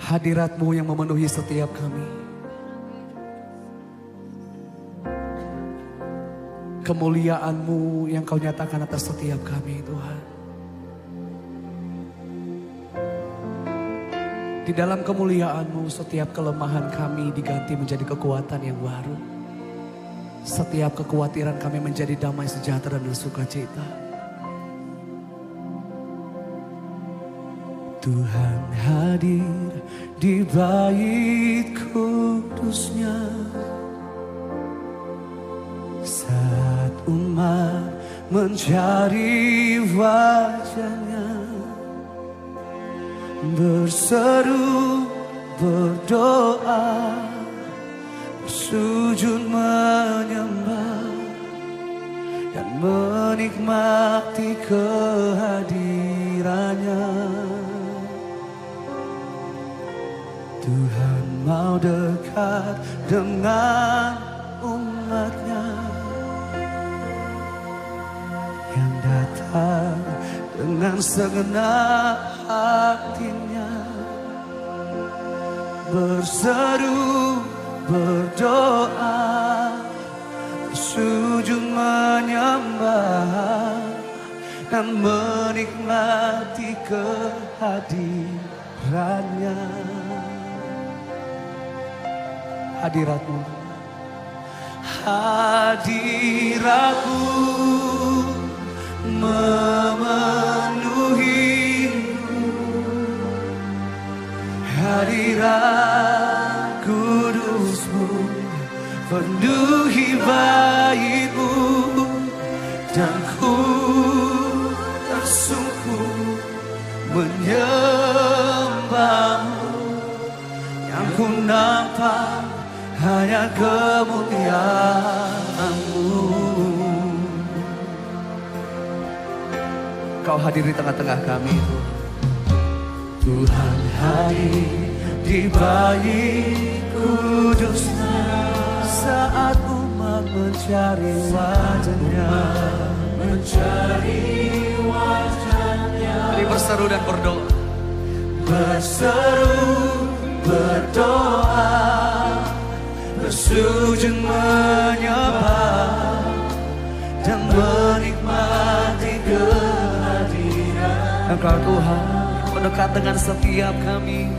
Hadirat-Mu yang memenuhi setiap kami. Kemuliaan-Mu yang Kau nyatakan atas setiap kami, Tuhan. Di dalam kemuliaan-Mu, setiap kelemahan kami diganti menjadi kekuatan yang baru. Setiap kekhawatiran kami menjadi damai sejahtera dan sukacita. Tuhan hadir di bait kudus-Nya saat umat mencari wajah-Nya, berseru, berdoa, bersujud menyembah dan menikmati kehadirannya. Tuhan mau dekat dengan umat-Nya yang datang dengan segenap hatinya, berseru, berdoa, bersujud menyembah dan menikmati kehadirannya. Hadirat-Mu, hadirat-Mu memenuhiku, hadirat kudus-Mu penuhi bait-Mu, dan ku tersungkur menyembah-Mu. Yang ku nampak hanya kemuliaan-Mu. Kau hadir di tengah-tengah kami, Tuhan hadir di bait kudus-Nya saat umat mencari wajah-Nya, Mari berseru dan berdoa, berseru, berdoa, bersujud menyembah dan menikmati kehadiran Engkau. Tuhan mau dekat dengan setiap kami.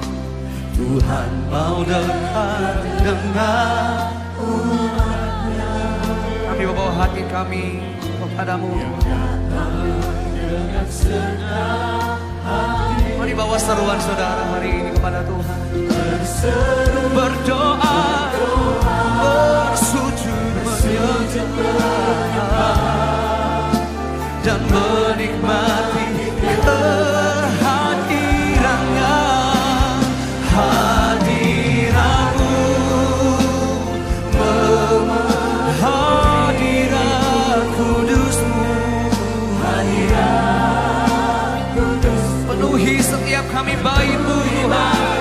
Tuhan mau dekat dengan umat-Nya. Kami membawa hati kami kepadamu. Mari bawa seruan saudara hari ini kepada Tuhan. Berdoa, bersujud menyembah dan menikmati kehadirannya. Hadirat-Mu, hadirat kudus-Mu, penuhi setiap kami bait-Mu, Tuhan.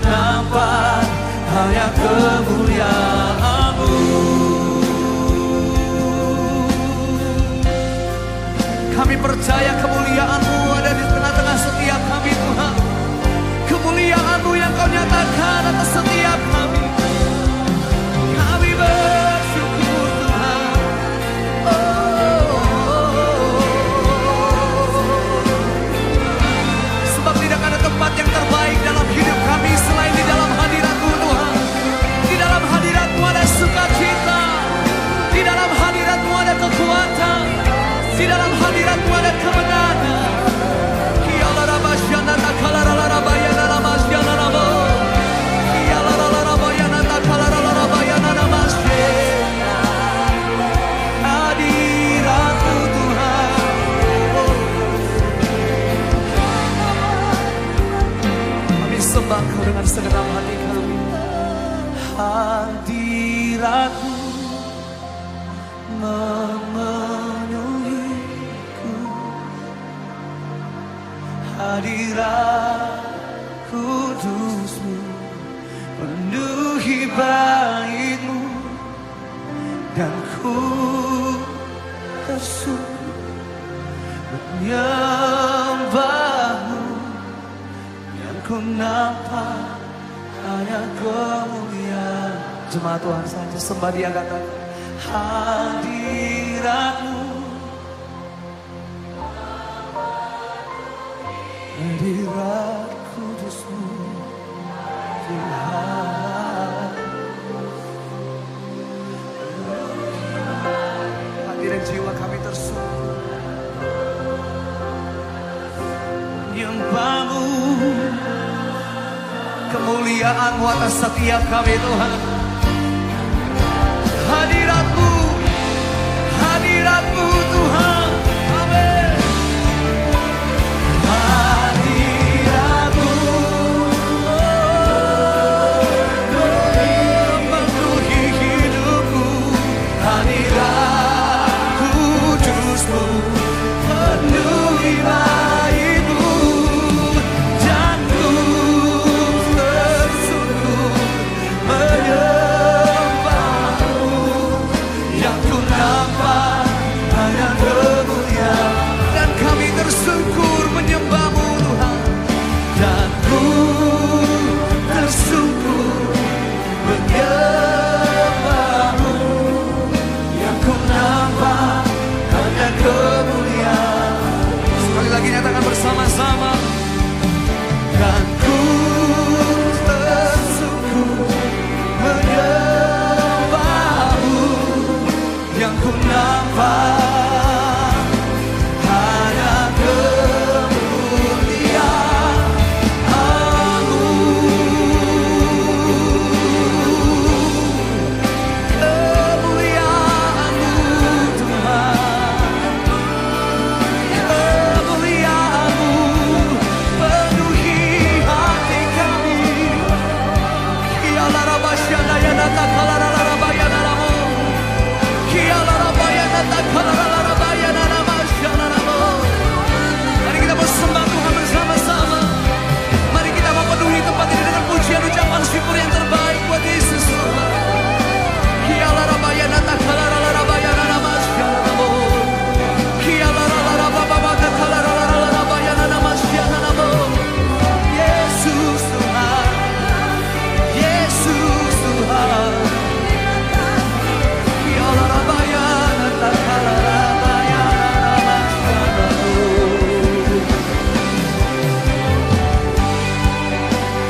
Nampak hanya kemuliaan-Mu. Kami percaya kemuliaan-Mu ada di tengah-tengah setiap kami, Tuhan. Kemuliaan-Mu yang Kau nyatakan atas setiap kami. Kami bersyukur, Tuhan. Sebab tidak ada tempat yang terbaik dalam hidup kami selain di dalam hadirat-Mu, Tuhan. Di dalam hadirat-Mu ada sukacita, di dalam hadirat-Mu ada kekuatan, di dalam hadirat-Mu ada kemenangan. Hadirat-Mu, Tuhan. Kami sembah Kau dengan segenap hati kami. Hadirat-Mu memenuhiku, hadirat kudus-Mu penuhi bait-Mu, dan ku tersungkur menyembahmu. Yang ku nampak hanya kemuliaan. Jemaat Tuhan saja sembah Dia, katakan hadirat-Mu, hadirat kudus-Mu Tuhan. Hadirin jiwa kami tersungkur menyembah-Mu, kemuliaan-Mu atas setiap kami Tuhan. Hadirat-Mu, hadirat-Mu Tuhan. Amin. Hadirat-Mu memenuhi hidupku, hadirat kudus-Mu penuhi baitmu, dan ku tersungkur menyembahmu. Yang ku nampak hanya kemuliaan, dan kami tersungkur menyembahmu Tuhan. Dan ku tersungkur menyembahmu. Yang ku nampak hanya kemuliaan. Sekali lagi nyatakan bersama-sama. Dan ku tersungkur menyembahmu. Yang ku nampak hanya kemuliaan-Mu. Kemuliaan-Mu Tuhan, kemuliaan-Mu penuhi hati kami. Mari kita bersembah Tuhan bersama-sama. Mari kita memenuhi tempat ini dengan pujian ucapan syukur yang terbaik buat Yesus Tuhan. Yesus Tuhan, Yesus Tuhan.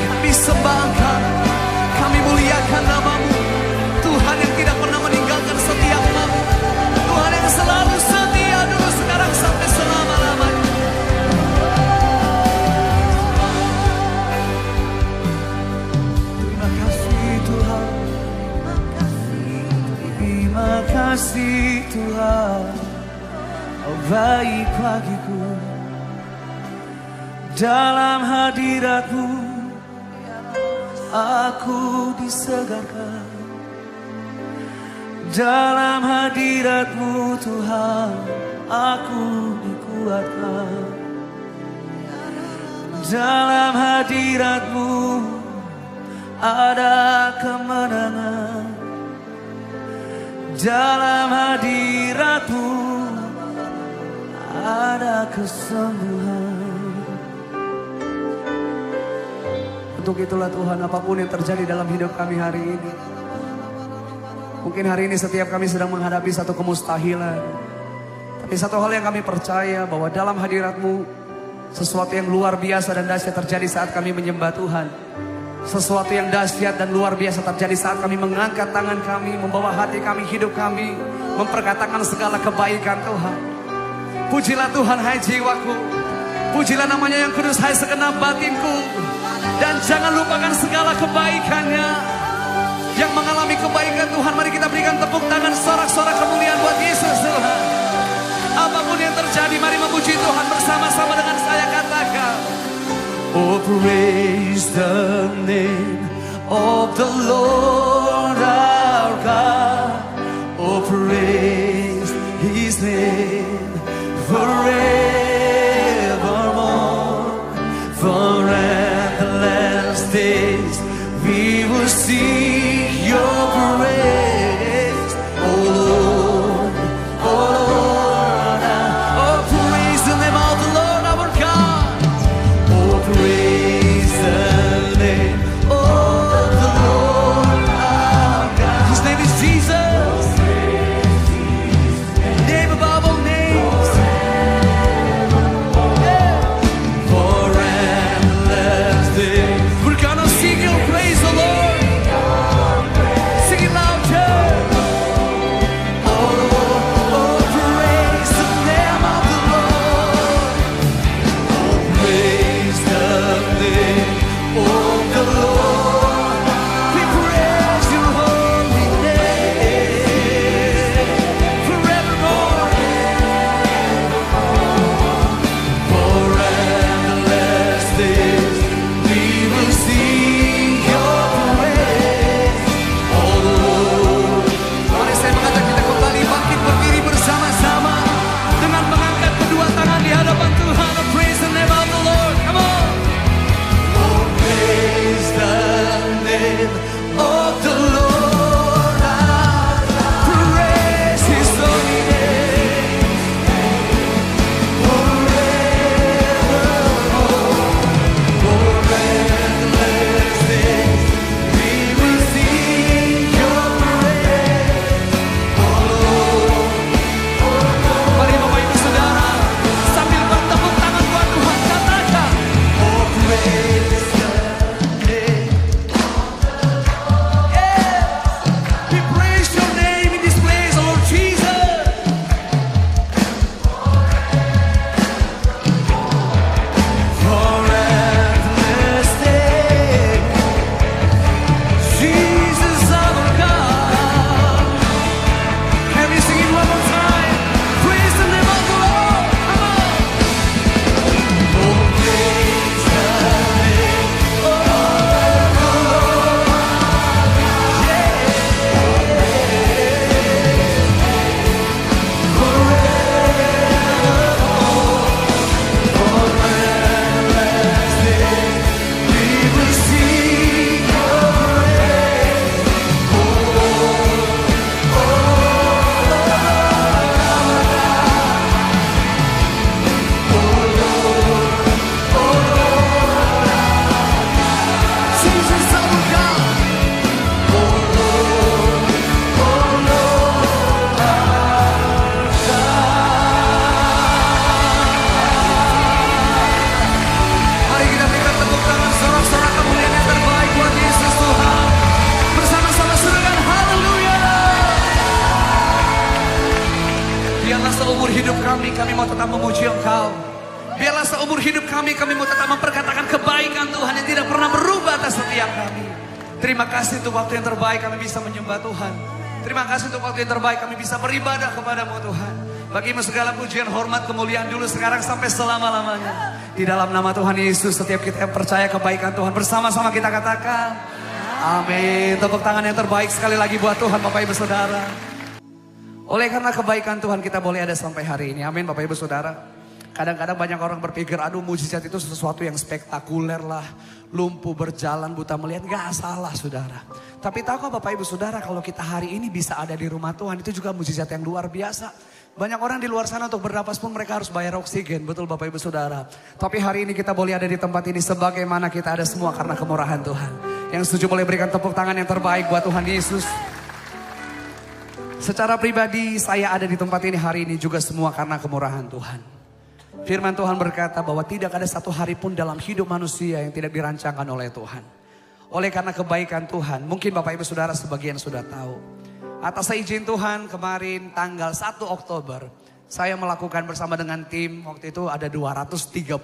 Kami sembahkan, kami muliakan nama-Mu, Tuhan yang tidak pernah meninggalkan setiap-Mu, Tuhan yang selalu setia dulu, sekarang sampai selama-lamanya. Terima kasih Tuhan, terima kasih Tuhan, Kau baik bagiku. Dalam hadirat-Mu aku disegarkan. Dalam hadirat-Mu Tuhan aku dikuatkan. Dalam hadirat-Mu ada kemenangan. Dalam hadirat-Mu ada kesembuhan. Untuk itulah Tuhan, apapun yang terjadi dalam hidup kami hari ini, mungkin hari ini setiap kami sedang menghadapi satu kemustahilan, tapi satu hal yang kami percaya, bahwa dalam hadirat-Mu sesuatu yang luar biasa dan dahsyat terjadi saat kami menyembah Tuhan. Sesuatu yang dahsyat dan luar biasa terjadi saat kami mengangkat tangan kami, membawa hati kami, hidup kami, memperkatakan segala kebaikan Tuhan. Pujilah Tuhan hai jiwaku, pujilah namanya yang kudus hai segenap batinku. Dan jangan lupakan segala kebaikannya. Yang mengalami kebaikan Tuhan, mari kita berikan tepuk tangan, sorak-sorak kemuliaan buat Yesus Tuhan. Apapun yang terjadi, mari memuji Tuhan bersama-sama dengan saya, katakan, oh praise the name of the Lord our God. Oh praise His name forevermore. For at the last days we will see Your praise, oh hidup kami mau tetap memuji Engkau. Biarlah seumur hidup kami mau tetap memperkatakan kebaikan Tuhan yang tidak pernah berubah atas setiap kami. Terima kasih untuk waktu yang terbaik kami bisa menyembah Tuhan. Terima kasih untuk waktu yang terbaik kami bisa beribadah kepadamu Tuhan. Bagimu segala pujian, hormat, kemuliaan dulu, sekarang sampai selama-lamanya. Di dalam nama Tuhan Yesus, setiap kita yang percaya kebaikan Tuhan, bersama-sama kita katakan amin. Tepuk tangan yang terbaik sekali lagi buat Tuhan Bapak Ibu Saudara. Oleh karena kebaikan Tuhan kita boleh ada sampai hari ini. Amin Bapak Ibu Saudara. Kadang-kadang banyak orang berpikir, aduh mujizat itu sesuatu yang spektakuler lah. Lumpuh berjalan, buta melihat, gak salah saudara. Tapi tahukah Bapak Ibu Saudara, kalau kita hari ini bisa ada di rumah Tuhan, itu juga mujizat yang luar biasa. Banyak orang di luar sana untuk bernapas pun mereka harus bayar oksigen, betul Bapak Ibu Saudara. Tapi hari ini kita boleh ada di tempat ini sebagaimana kita ada semua karena kemurahan Tuhan. Yang setuju boleh berikan tepuk tangan yang terbaik buat Tuhan Yesus. Secara pribadi saya ada di tempat ini hari ini juga semua karena kemurahan Tuhan. Firman Tuhan berkata bahwa tidak ada satu hari pun dalam hidup manusia yang tidak dirancangkan oleh Tuhan. Oleh karena kebaikan Tuhan, mungkin Bapak Ibu Saudara sebagian sudah tahu. Atas izin Tuhan kemarin tanggal 1 Oktober, saya melakukan bersama dengan tim, waktu itu ada 231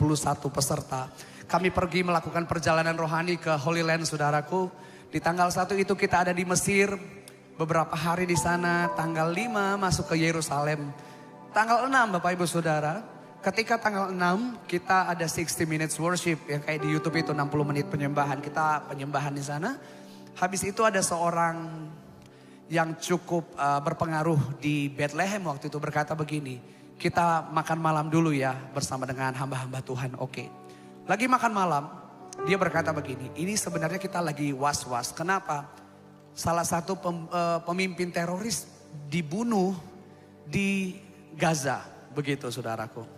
peserta. Kami pergi melakukan perjalanan rohani ke Holy Land saudaraku. Di tanggal 1 itu kita ada di Mesir, beberapa hari di sana, tanggal 5 masuk ke Yerusalem. Tanggal 6 Bapak Ibu Saudara, ketika tanggal 6 kita ada 60 minutes worship yang kayak di YouTube itu 60 menit penyembahan. Kita penyembahan di sana. Habis itu ada seorang yang cukup berpengaruh di Bethlehem waktu itu berkata begini, kita makan malam dulu ya bersama dengan hamba-hamba Tuhan. Oke. Lagi makan malam, dia berkata begini, ini sebenarnya kita lagi was-was. Kenapa? Salah satu pemimpin teroris dibunuh di Gaza, begitu saudaraku.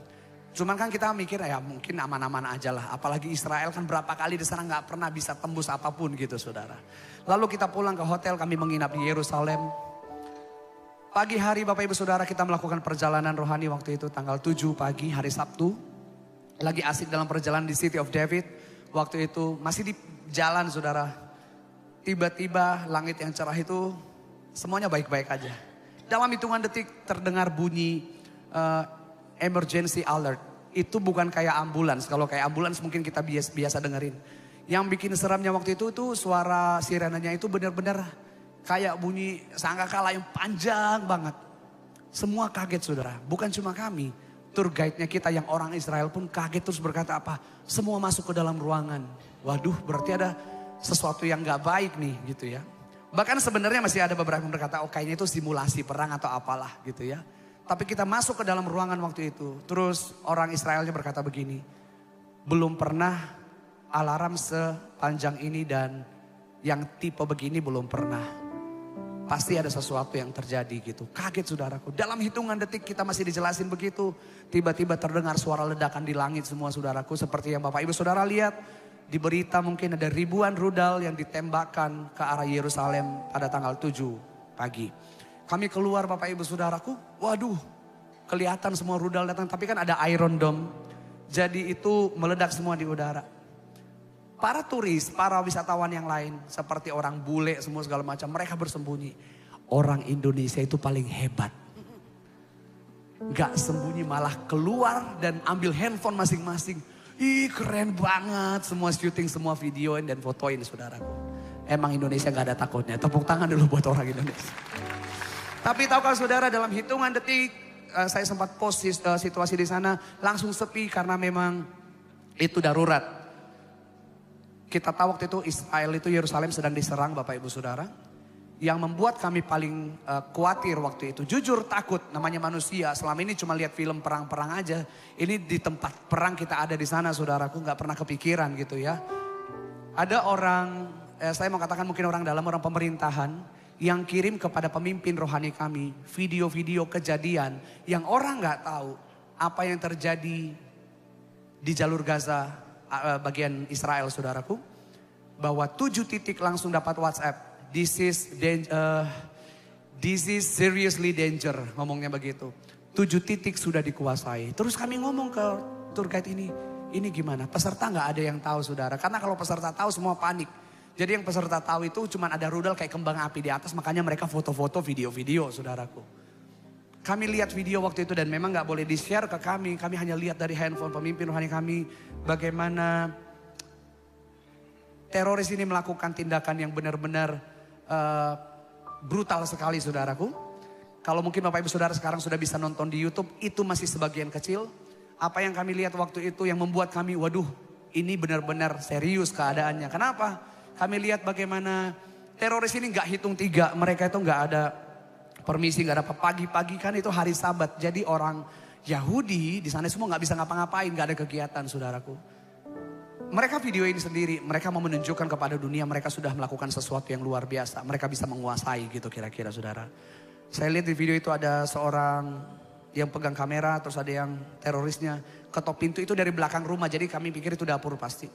Cuman kan kita mikir ya mungkin aman-aman aja lah. Apalagi Israel kan berapa kali di sana nggak pernah bisa tembus apapun gitu saudara. Lalu kita pulang ke hotel, kami menginap di Yerusalem. Pagi hari Bapak Ibu Saudara kita melakukan perjalanan rohani waktu itu tanggal 7 pagi hari Sabtu. Lagi asik dalam perjalanan di City of David. Waktu itu masih di jalan saudara. Tiba-tiba langit yang cerah itu semuanya baik-baik aja. Dalam hitungan detik terdengar bunyi emergency alert. Itu bukan kayak ambulans. Kalau kayak ambulans mungkin kita biasa dengerin. Yang bikin seramnya waktu itu suara sirenanya itu benar-benar kayak bunyi sangkakala yang panjang banget. Semua kaget saudara. Bukan cuma kami. Tour guide-nya kita yang orang Israel pun kaget terus berkata apa? Semua masuk ke dalam ruangan. Waduh berarti ada sesuatu yang gak baik nih gitu ya. Bahkan sebenarnya masih ada beberapa yang berkata oh kayaknya itu simulasi perang atau apalah gitu ya. Tapi kita masuk ke dalam ruangan waktu itu. Terus orang Israelnya berkata begini. Belum pernah alarm sepanjang ini dan yang tipe begini belum pernah. Pasti ada sesuatu yang terjadi gitu. Kaget saudaraku. Dalam hitungan detik kita masih dijelasin begitu. Tiba-tiba terdengar suara ledakan di langit semua saudaraku. Seperti yang Bapak Ibu Saudara lihat. Di berita mungkin ada ribuan rudal yang ditembakkan ke arah Yerusalem pada tanggal 7 pagi. Kami keluar Bapak Ibu Saudaraku, waduh kelihatan semua rudal datang. Tapi kan ada Iron Dome, jadi itu meledak semua di udara. Para turis, para wisatawan yang lain seperti orang bule semua segala macam, mereka bersembunyi. Orang Indonesia itu paling hebat. Gak sembunyi malah keluar dan ambil handphone masing-masing. Ih keren banget, semua syuting, semua videoin dan fotoin saudaraku. Emang Indonesia gak ada takutnya, tepuk tangan dulu buat orang Indonesia. Tapi tahukah saudara dalam hitungan detik saya sempat post situasi di sana langsung sepi karena memang itu darurat. Kita tahu waktu itu Israel itu Yerusalem sedang diserang Bapak Ibu Saudara. Yang membuat kami paling khawatir waktu itu. Jujur takut namanya manusia. Selama ini cuma lihat film perang-perang aja. Ini di tempat perang kita ada di sana saudaraku gak pernah kepikiran gitu ya. Ada orang, saya mau katakan mungkin orang dalam orang pemerintahan. Yang kirim kepada pemimpin rohani kami video-video kejadian yang orang nggak tahu apa yang terjadi di jalur Gaza bagian Israel saudaraku. Bahwa 7 titik langsung dapat WhatsApp. This is seriously danger, ngomongnya begitu. 7 titik sudah dikuasai. Terus kami ngomong ke tour guide ini gimana? Peserta nggak ada yang tahu saudara. Karena kalau peserta tahu semua panik. Jadi yang peserta tahu itu cuma ada rudal kayak kembang api di atas. Makanya mereka foto-foto, video-video saudaraku. Kami lihat video waktu itu dan memang gak boleh di-share ke kami. Kami hanya lihat dari handphone pemimpin rohani kami. Bagaimana teroris ini melakukan tindakan yang benar-benar brutal sekali saudaraku. Kalau mungkin Bapak Ibu Saudara sekarang sudah bisa nonton di YouTube, itu masih sebagian kecil. Apa yang kami lihat waktu itu yang membuat kami, waduh ini benar-benar serius keadaannya. Kenapa? Kami lihat bagaimana teroris ini gak hitung tiga. Mereka itu gak ada permisi, gak ada apa. Pagi-pagi kan itu hari Sabat. Jadi orang Yahudi di sana semua gak bisa ngapa-ngapain, gak ada kegiatan saudaraku. Mereka video ini sendiri, mereka mau menunjukkan kepada dunia mereka sudah melakukan sesuatu yang luar biasa. Mereka bisa menguasai gitu kira-kira saudara. Saya lihat di video itu ada seorang yang pegang kamera, terus ada yang terorisnya ketok pintu itu dari belakang rumah. Jadi kami pikir itu dapur pasti.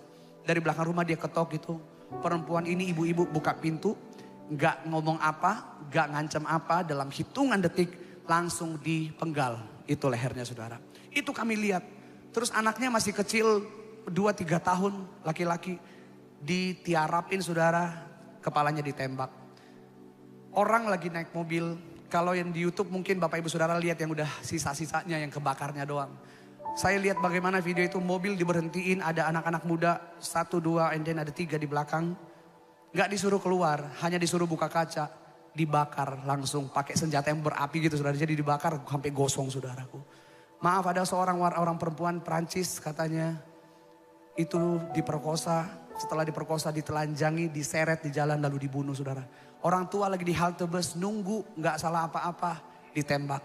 Dari belakang rumah dia ketok gitu. Perempuan ini ibu-ibu buka pintu, gak ngomong apa, gak ngancam apa, dalam hitungan detik langsung dipenggal. Itu lehernya saudara. Itu kami lihat. Terus anaknya masih kecil 2-3 tahun, laki-laki, ditiarapin saudara, kepalanya ditembak. Orang lagi naik mobil. Kalau yang di YouTube mungkin Bapak Ibu Saudara lihat yang udah sisa-sisanya yang kebakarnya doang. Saya lihat bagaimana video itu mobil diberhentiin, ada anak-anak muda 1, 2, and then ada 3 di belakang. Gak disuruh keluar, hanya disuruh buka kaca. Dibakar langsung pakai senjata yang berapi gitu saudara. Jadi dibakar sampai gosong saudaraku. Maaf, ada seorang orang perempuan Prancis katanya itu diperkosa. Setelah diperkosa ditelanjangi, diseret di jalan lalu dibunuh saudara. Orang tua lagi di halte bus nunggu, gak salah apa-apa, ditembak.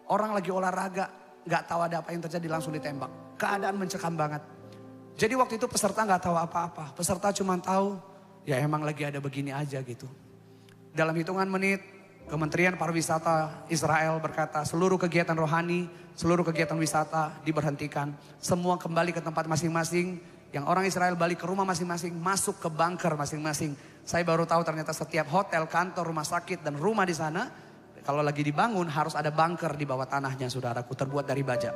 Orang lagi olahraga, gak tahu ada apa yang terjadi langsung ditembak. Keadaan mencekam banget. Jadi waktu itu peserta gak tahu apa-apa. Peserta cuma tahu, ya emang lagi ada begini aja gitu. Dalam hitungan menit, Kementerian Pariwisata Israel berkata seluruh kegiatan rohani, seluruh kegiatan wisata diberhentikan. Semua kembali ke tempat masing-masing. Yang orang Israel balik ke rumah masing-masing, masuk ke bunker masing-masing. Saya baru tahu ternyata setiap hotel, kantor, rumah sakit, dan rumah di sana, kalau lagi dibangun harus ada bunker di bawah tanahnya saudaraku, terbuat dari baja.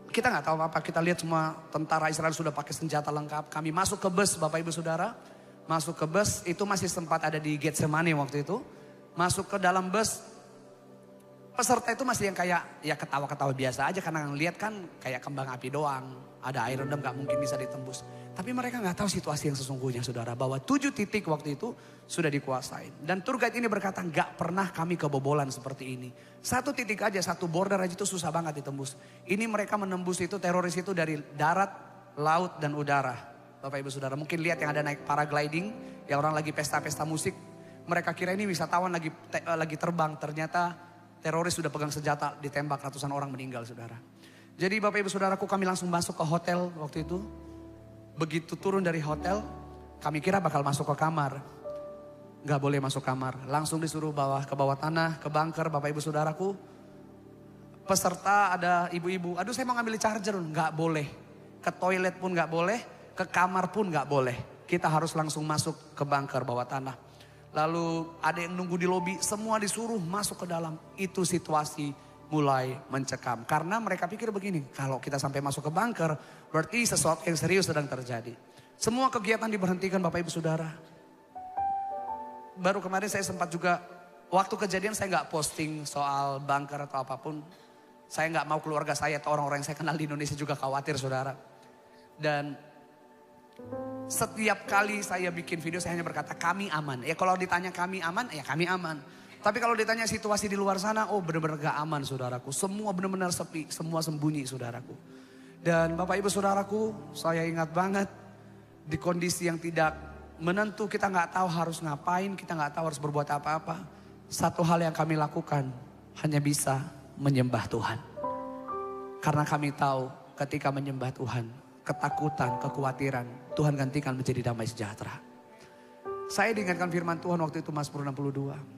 Kita nggak tahu apa, kita lihat semua tentara Israel sudah pakai senjata lengkap. Kami masuk ke bus Bapak Ibu Saudara, masuk ke bus, itu masih sempat ada di Getsemani waktu itu. Masuk ke dalam bus, peserta itu masih yang kayak ya ketawa-ketawa biasa aja karena ngeliat kan kayak kembang api doang. Ada air rendam gak mungkin bisa ditembus. Tapi mereka gak tahu situasi yang sesungguhnya saudara. Bahwa 7 titik waktu itu sudah dikuasain. Dan tour guide ini berkata gak pernah kami kebobolan seperti ini. 1 titik aja, 1 border aja itu susah banget ditembus. Ini mereka menembus itu, teroris itu dari darat, laut dan udara. Bapak Ibu Saudara mungkin lihat yang ada naik paragliding. Yang orang lagi pesta-pesta musik. Mereka kira ini wisatawan lagi terbang. Ternyata teroris sudah pegang senjata, ditembak, ratusan orang meninggal saudara. Jadi Bapak Ibu Saudaraku kami langsung masuk ke hotel waktu itu. Begitu turun dari hotel, kami kira bakal masuk ke kamar. Gak boleh masuk kamar, langsung disuruh ke bawah tanah, ke bunker Bapak Ibu Saudaraku. Peserta ada ibu-ibu, aduh saya mau ngambil charger, gak boleh. Ke toilet pun gak boleh, ke kamar pun gak boleh. Kita harus langsung masuk ke bunker bawah tanah. Lalu ada yang nunggu di lobi, semua disuruh masuk ke dalam. Itu situasi mulai mencekam. Karena mereka pikir begini, kalau kita sampai masuk ke bunker, berarti sesuatu yang serius sedang terjadi. Semua kegiatan diberhentikan Bapak Ibu Saudara. Baru kemarin saya sempat juga, waktu kejadian saya gak posting soal bunker atau apapun. Saya gak mau keluarga saya atau orang-orang yang saya kenal di Indonesia juga khawatir saudara. Dan setiap kali saya bikin video saya hanya berkata kami aman. Ya kalau ditanya kami aman, ya kami aman. Tapi kalau ditanya situasi di luar sana, oh benar-benar gak aman saudaraku. Semua benar-benar sepi, semua sembunyi saudaraku. Dan Bapak Ibu Saudaraku, saya ingat banget di kondisi yang tidak menentu, kita gak tahu harus ngapain, kita gak tahu harus berbuat apa-apa. Satu hal yang kami lakukan hanya bisa menyembah Tuhan. Karena kami tahu ketika menyembah Tuhan, ketakutan, kekhawatiran, Tuhan gantikan menjadi damai sejahtera. Saya diingatkan firman Tuhan waktu itu Mazmur 62.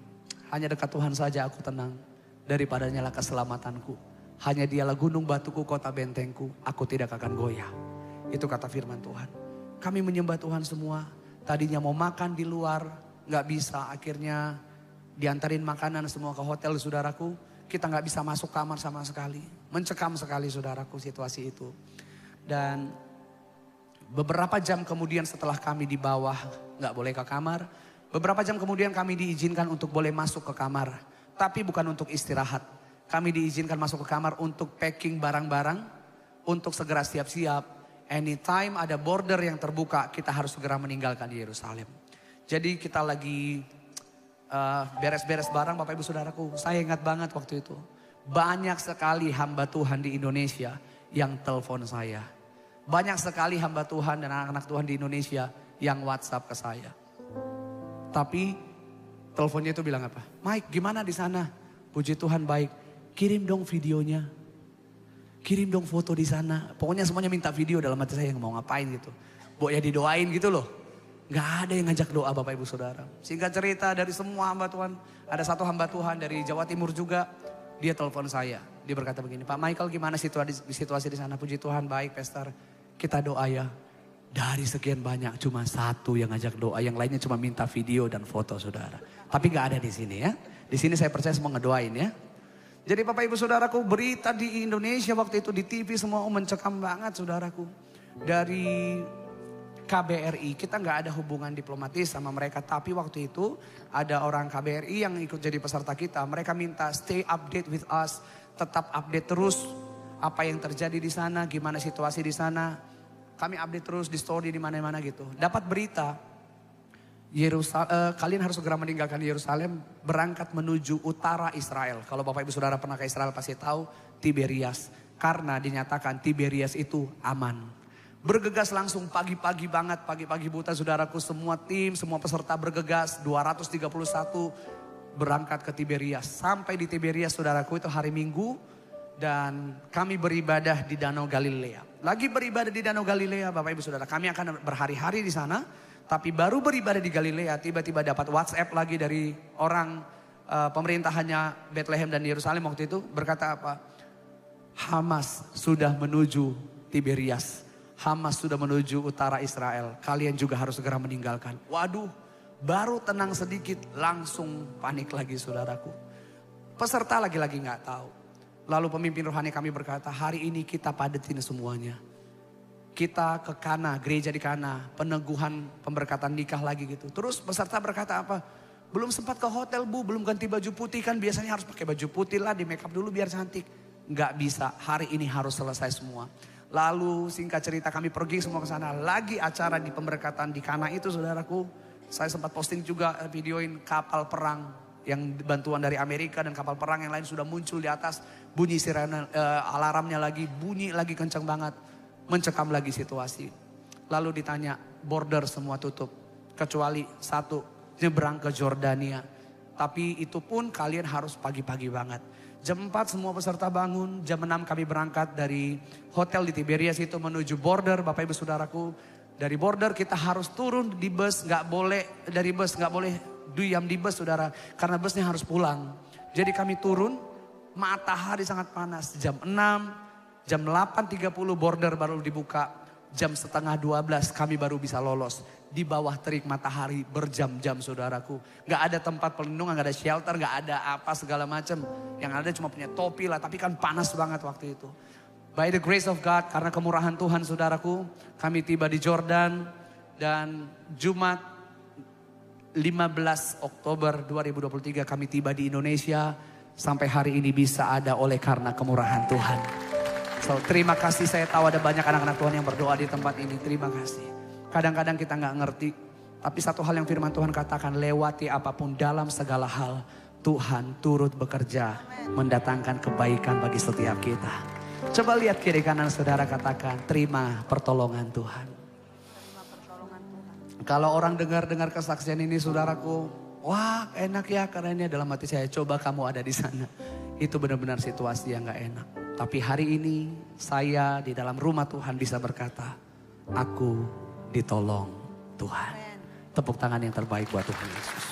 Hanya dekat Tuhan saja aku tenang, daripadanya lah keselamatanku. Hanya dialah gunung batuku, kota bentengku, aku tidak akan goyah. Itu kata firman Tuhan. Kami menyembah Tuhan semua. Tadinya mau makan di luar, gak bisa. Akhirnya diantarin makanan semua ke hotel saudaraku. Kita gak bisa masuk kamar sama sekali. Mencekam sekali saudaraku situasi itu. Dan beberapa jam kemudian setelah kami di bawah gak boleh ke kamar. Beberapa jam kemudian kami diizinkan untuk boleh masuk ke kamar. Tapi bukan untuk istirahat. kami diizinkan masuk ke kamar untuk packing barang-barang, untuk segera siap-siap. Anytime ada border yang terbuka, kita harus segera meninggalkan Yerusalem. Jadi kita lagi beres-beres barang Bapak Ibu Saudaraku. Saya ingat banget waktu itu. Banyak sekali hamba Tuhan di Indonesia yang telepon saya. Banyak sekali hamba Tuhan dan anak-anak Tuhan di Indonesia yang WhatsApp ke saya. Tapi teleponnya itu bilang apa? Mike, gimana di sana? Puji Tuhan baik. Kirim dong videonya. Kirim dong foto di sana. Pokoknya semuanya minta video, dalam hati saya mau ngapain gitu. Ya didoain gitu loh. Gak ada yang ngajak doa Bapak Ibu Saudara. Singkat cerita dari semua hamba Tuhan. Ada satu hamba Tuhan dari Jawa Timur juga. Dia telepon saya. Dia berkata begini, Pak Michael gimana situasi di sana? Puji Tuhan baik Pastor. Kita doa ya. Dari sekian banyak cuma satu yang ngajak doa. Yang lainnya cuma minta video dan foto saudara. Tapi gak ada di sini ya. Di sini saya percaya semua ngedoain ya. Jadi Bapak Ibu Saudaraku, berita di Indonesia waktu itu di TV semua mencekam banget saudaraku. Dari KBRI, kita nggak ada hubungan diplomatis sama mereka. Tapi waktu itu ada orang KBRI yang ikut jadi peserta kita. Mereka minta stay update with us. Tetap update terus apa yang terjadi di sana, gimana situasi di sana. Kami update terus di story di mana-mana gitu. Dapat berita, kalian harus segera meninggalkan Yerusalem, berangkat menuju utara Israel. Kalau Bapak Ibu Saudara pernah ke Israel pasti tahu Tiberias. Karena dinyatakan Tiberias itu aman. Bergegas langsung pagi-pagi banget, pagi-pagi buta saudaraku, semua tim, semua peserta bergegas 231 berangkat ke Tiberias. Sampai di Tiberias saudaraku itu hari Minggu dan kami beribadah di Danau Galilea. Lagi beribadah di Danau Galilea Bapak Ibu Saudara, kami akan berhari-hari di sana. Tapi baru beribadah di Galilea tiba-tiba dapat WhatsApp lagi dari orang pemerintahannya Bethlehem dan Yerusalem waktu itu berkata apa? Hamas sudah menuju Tiberias. Hamas sudah menuju utara Israel. Kalian juga harus segera meninggalkan. Waduh, baru tenang sedikit langsung panik lagi saudaraku. Peserta lagi-lagi gak tahu. Lalu pemimpin rohani kami berkata, hari ini kita padetin semuanya. Kita ke Kana, gereja di Kana, peneguhan pemberkatan nikah lagi gitu. Terus peserta berkata apa? Belum sempat ke hotel bu, belum ganti baju putih kan biasanya harus pakai baju putih lah, di make up dulu biar cantik. Nggak bisa, hari ini harus selesai semua. Lalu singkat cerita kami pergi semua ke sana. Lagi acara di pemberkatan di Kana itu saudaraku. Saya sempat posting juga videoin kapal perang yang bantuan dari Amerika dan kapal perang yang lain sudah muncul di atas. Bunyi sirene alarmnya lagi, bunyi lagi kencang banget. Mencekam lagi situasi. Lalu ditanya, border semua tutup. Kecuali satu, nyebrang ke Jordania. Tapi itu pun kalian harus pagi-pagi banget. Jam 4 semua peserta bangun, jam 6 kami berangkat dari hotel di Tiberias itu menuju border Bapak Ibu Saudaraku. Dari border kita harus turun di bus, nggak boleh dari bus, nggak boleh diam di bus saudara. Karena busnya harus pulang. Jadi kami turun, matahari sangat panas, jam 6. Jam 8.30 border baru dibuka. Jam setengah 12 kami baru bisa lolos. Di bawah terik matahari berjam-jam saudaraku. Gak ada tempat pelindungan, gak ada shelter, gak ada apa segala macam. Yang ada cuma punya topi lah, tapi kan panas banget waktu itu. By the grace of God, karena kemurahan Tuhan saudaraku. Kami tiba di Jordan dan Jumat 15 Oktober 2023 kami tiba di Indonesia. Sampai hari ini bisa ada oleh karena kemurahan Tuhan. So, terima kasih, saya tahu ada banyak anak-anak Tuhan yang berdoa di tempat ini. Terima kasih. Kadang-kadang kita nggak ngerti. Tapi satu hal yang firman Tuhan katakan, lewati apapun dalam segala hal. Tuhan turut bekerja mendatangkan kebaikan bagi setiap kita. Coba lihat kiri kanan saudara, katakan, terima pertolongan Tuhan. Kalau orang dengar kesaksian ini saudaraku, wah enak ya karena ini dalam hati saya. Coba kamu ada di sana. Itu benar-benar situasi yang gak enak. Tapi hari ini saya di dalam rumah Tuhan bisa berkata, aku ditolong Tuhan. Tepuk tangan yang terbaik buat Tuhan Yesus.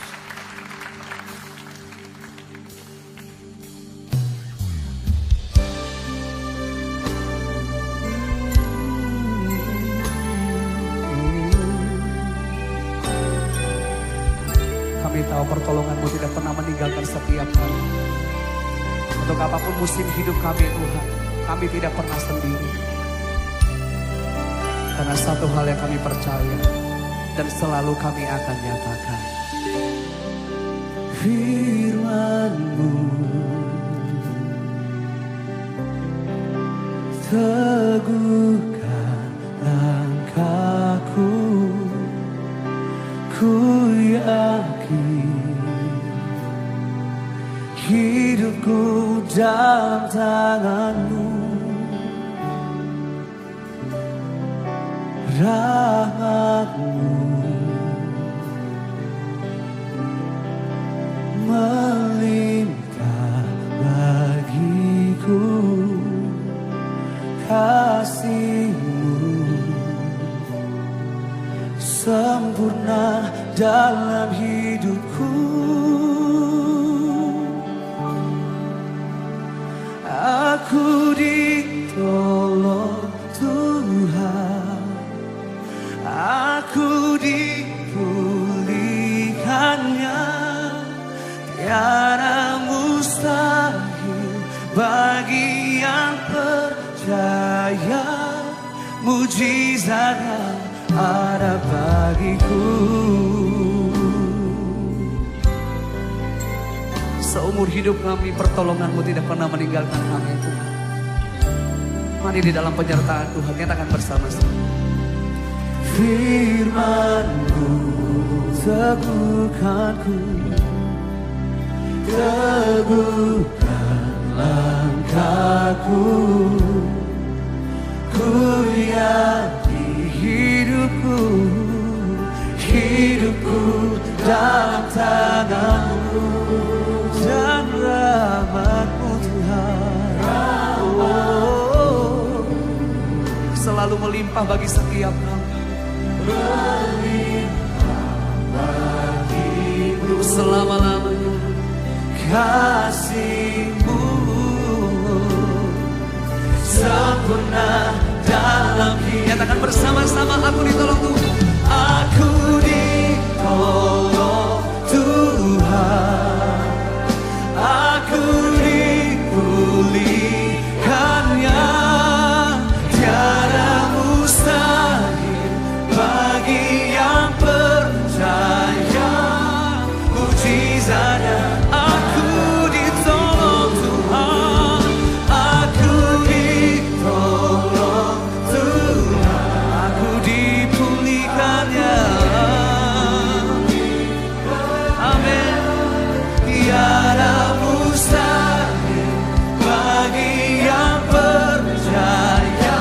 Kami tahu pertolongan-Mu tidak pernah meninggalkan setiap kami. Untuk apapun musim hidup kami Tuhan, kami tidak pernah sendiri. Karena satu hal yang kami percaya dan selalu kami akan nyatakan, firman-Mu teguhkan langkahku, ku yakin hidupku dalam tangan-Mu, rahmat-Mu melimpah bagiku, kasih-Mu sempurna dalam hidupku. Aku ditolong Tuhan, aku dipulihkannya, tiada mustahil bagi yang percaya, mujizatnya ada bagiku. Seumur hidup kami pertolongan-Mu tidak pernah meninggalkan kami Tuhan. Mari di dalam penyertaan Tuhan nyatakan bersama-sama. Firman-Mu teguhkanku, teguhkan langkahku, ku yakin hidupku dalam tangan-Mu, dan rahmat-Mu Tuhan selalu melimpah bagi setiap kami, melimpah bagiku selama-lamanya. Kasih-Mu sempurna dalam hidup. Nyatakan bersama-sama, aku ditolong Tuhan, aku ditolong Tuhan, aku dipulihkannya, tiada mustahil bagi yang percaya, mujizatnya. Aku ditolong Tuhan, aku ditolong Tuhan, aku dipulihkannya. Amin. Tiada mustahil bagi yang percaya,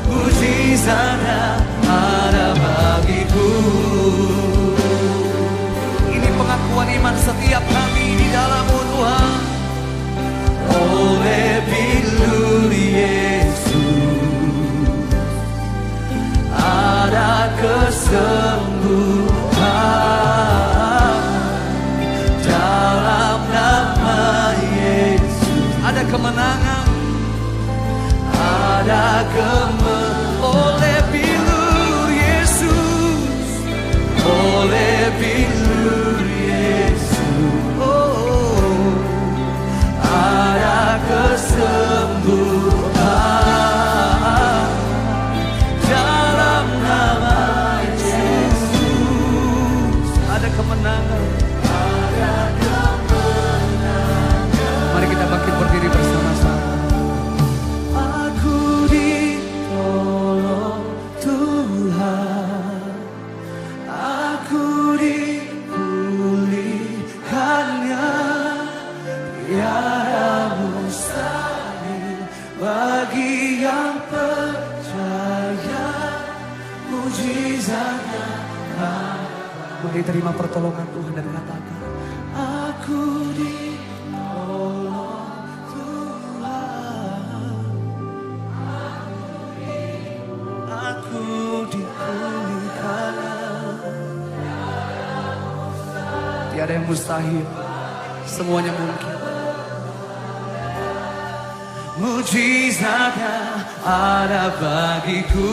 mujizatnya ada bagiku. Ini pengakuan iman setiap kami di dalam-Mu Tuhan. Oleh bilur Yesus ada kesembuhan, dalam nama Yesus ada kemenangan, ada oleh bilur Yesus, oleh bilur Yesus, oh, ada kesembuhan dalam nama Yesus, ada kemenangan, ada kemenangan. Mari kita bangkit berdiri bersama-sama. Aku ditolong Tuhan, aku dipulihkannya, tiada mustahil bagi yang percaya, mujizatnya. Mari terima pertolongan Tuhan dan katakan, aku ditolong Tuhan, aku dipulihkan. Tiada yang mustahil, semuanya mungkin. Mujizatnya ada bagiku.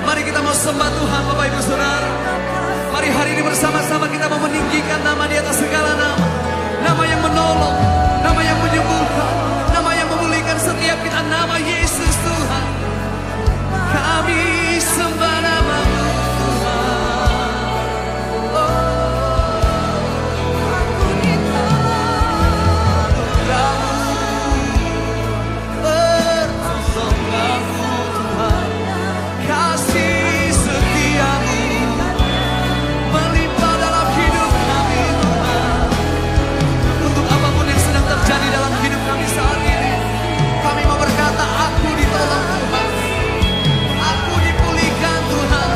Mari kita mau sembah Tuhan Bapak Ibu Saudara. Mari hari ini bersama-sama kita mau meninggikan nama di atas segala nama. Nama yang menolong, nama yang menyembuhkan, nama yang memulihkan setiap kita, nama Yesus Tuhan. Kami sembah nama-Mu Tuhan. Aku ditolong Kamu, bersama-Mu Tuhan. Kasih setiamu melimpah dalam hidup kami Tuhan. Untuk apapun yang sedang terjadi dalam hidup kami saat ini, kami mau berkata, aku ditolong Tuhan, aku dipulihkan Tuhan.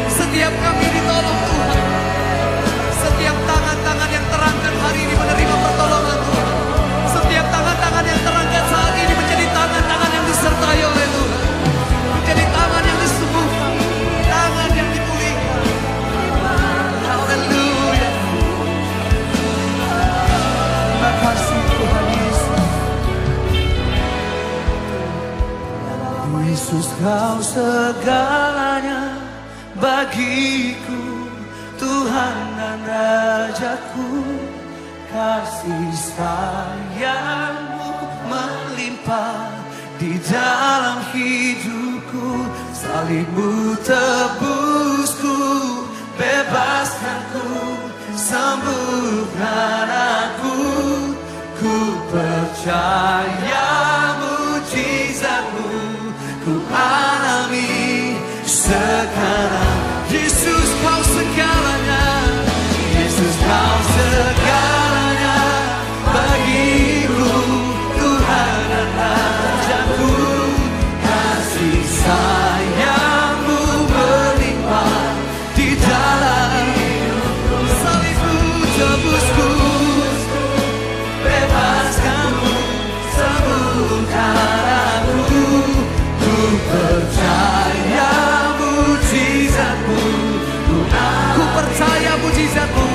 Setiap kami ditolong Tuhan. Setiap tangan-tangan yang terangkat hari ini menerima pertolongan Tuhan. Setiap tangan-tangan yang terangkat saat ini menjadi tangan-tangan yang disertai oleh Tuhan. Menjadi tangan yang disembuhkan, tangan yang dipulihkan. Haleluya. Terima kasih Tuhan Yesus. Yesus Kau segalanya bagiku, Tuhan dan Rajaku. Kasih sayang-Mu melimpah di dalam hidupku. Salib-Mu tebusku, bebaskanku, sembuhkan aku. Ku percaya mujizat-Mu, ku alami sekarang. Yesus Kau segalanya, Yesus Kau segalanya bagiku, Tuhan dan Rajaku. Kasih sayang-Mu melimpah di dalam salib-Mu tebusku, bebaskanku, sembuhkan aku. Ku percaya mujizat-Mu, ku percaya mujizat-Mu.